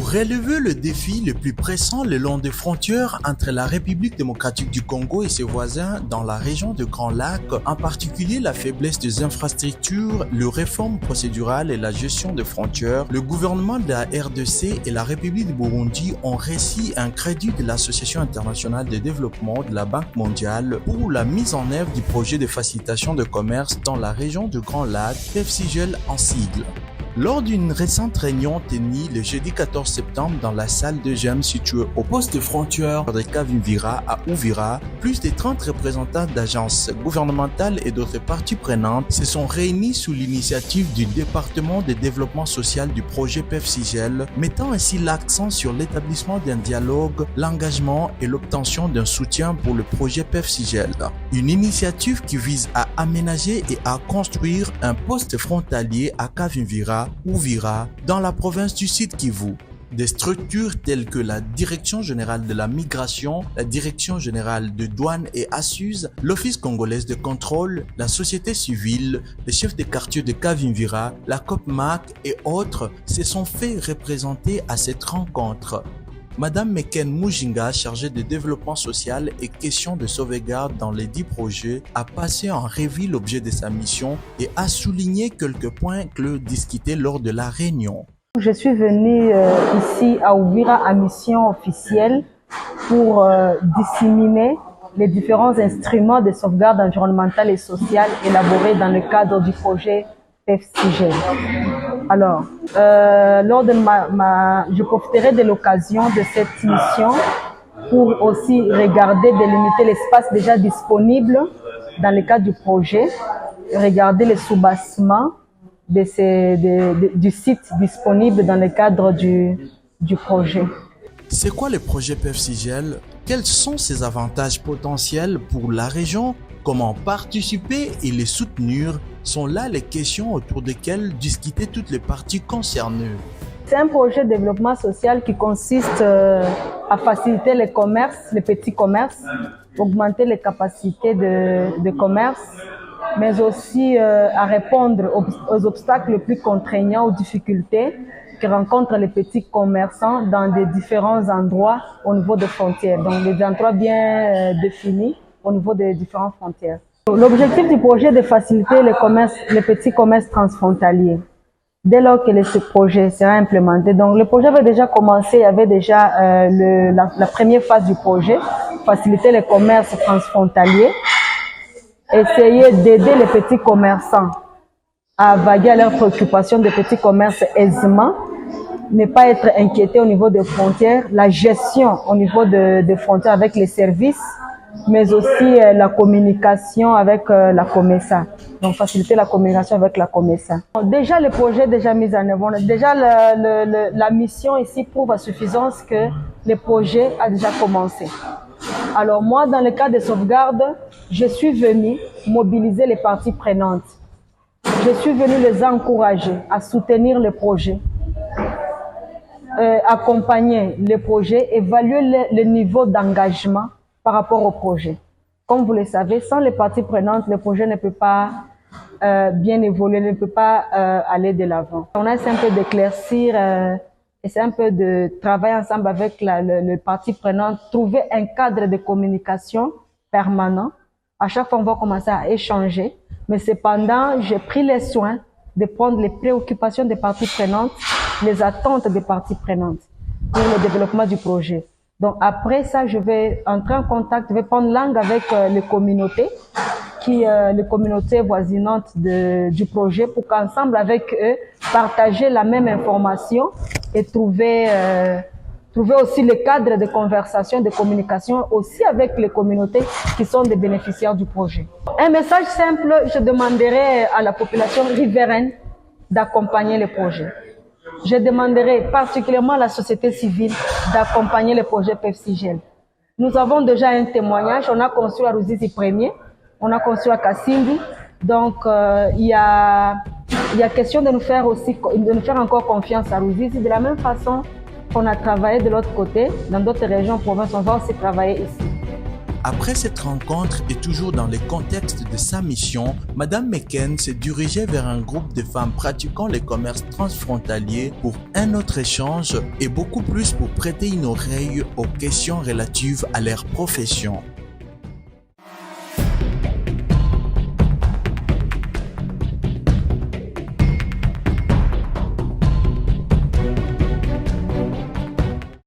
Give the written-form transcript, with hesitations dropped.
Pour relever le défi le plus pressant le long des frontières entre la République démocratique du Congo et ses voisins dans la région de Grand Lac, en particulier la faiblesse des infrastructures, les réformes procédurales et la gestion des frontières, le gouvernement de la RDC et la République du Burundi ont reçu un crédit de l'Association internationale de développement de la Banque mondiale pour la mise en œuvre du projet de facilitation de commerce dans la région de Grand Lac, PEFCIGEL en sigle. Lors d'une récente réunion tenue le jeudi 14 septembre dans la salle de GEM située au poste de frontière de Kavimvira à Uvira, plus de 30 représentants d'agences gouvernementales et d'autres parties prenantes se sont réunis sous l'initiative du département de développement social du projet PEFCIGEL, mettant ainsi l'accent sur l'établissement d'un dialogue, l'engagement et l'obtention d'un soutien pour le projet PEFCIGEL. Une initiative qui vise à aménager et à construire un poste frontalier à Kavimvira Uvira, dans la province du Sud Kivu. Des structures telles que la Direction générale de la migration, la Direction générale de douane et ASUS, l'Office congolais de contrôle, la société civile, les chefs de quartier de Kavimvira, la COPMAC et autres se sont fait représenter à cette rencontre. Madame Meken Mujinga, chargée de développement social et questions de sauvegarde dans les 10 projets, a passé en revue l'objet de sa mission et a souligné quelques points clés discutés lors de la réunion. Je suis venue ici à Uvira à mission officielle pour disséminer les différents instruments de sauvegarde environnementale et sociale élaborés dans le cadre du projet PEFCIGEL. Alors, lors de je profiterai de l'occasion de cette mission pour aussi regarder, délimiter l'espace déjà disponible dans le cadre du projet, regarder les soubassements du site disponible dans le cadre du projet. C'est quoi le projet PEFCIGEL? Quels sont ses avantages potentiels pour la région? Comment participer et les soutenir sont là les questions autour desquelles discuter toutes les parties concernées. C'est un projet de développement social qui consiste à faciliter les commerces, les petits commerces, augmenter les capacités de commerce, mais aussi à répondre aux obstacles les plus contraignants, aux difficultés que rencontrent les petits commerçants dans des différents endroits au niveau des frontières, donc des endroits bien définis au niveau des différentes frontières. L'objectif du projet est de faciliter les petits commerces transfrontaliers. Dès lors que ce projet sera implémenté, donc le projet avait déjà commencé, il y avait déjà la première phase du projet, faciliter les commerces transfrontaliers, essayer d'aider les petits commerçants à vaguer à leurs préoccupations de petits commerces aisément, ne pas être inquiétés au niveau des frontières, la gestion au niveau des frontières avec les services, mais aussi la communication avec la COMESA. Donc, faciliter la communication avec la COMESA. Déjà, le projet est déjà mis en œuvre. Déjà, la mission ici prouve à suffisance que le projet a déjà commencé. Alors, moi, dans le cas de sauvegarde, je suis venue mobiliser les parties prenantes. Je suis venue les encourager à soutenir le projet, accompagner le projet, évaluer le niveau d'engagement par rapport au projet. Comme vous le savez, sans les parties prenantes, le projet ne peut pas bien évoluer, ne peut pas aller de l'avant. On a essayé un peu d'éclaircir, essayer un peu de travailler ensemble avec les parties prenantes, trouver un cadre de communication permanent. À chaque fois, on va commencer à échanger, mais cependant, j'ai pris les soins de prendre les préoccupations des parties prenantes, les attentes des parties prenantes pour le développement du projet. Donc après ça, je vais entrer en contact, je vais prendre langue avec les communautés, les communautés voisinantes du projet pour qu'ensemble avec eux, partager la même information et trouver aussi le cadre de conversation, de communication aussi avec les communautés qui sont des bénéficiaires du projet. Un message simple, je demanderai à la population riveraine d'accompagner le projet. Je demanderai particulièrement à la société civile d'accompagner le projet PEFCIGEL. Nous avons déjà un témoignage, on a construit à Ruzizi premier, on a construit à Kasindi, donc il y a question de nous faire encore confiance à Ruzizi. De la même façon qu'on a travaillé de l'autre côté, dans d'autres régions, provinces, on va aussi travailler ici. Après cette rencontre et toujours dans le contexte de sa mission, Madame McCann s'est dirigée vers un groupe de femmes pratiquant le commerce transfrontalier pour un autre échange et beaucoup plus pour prêter une oreille aux questions relatives à leur profession.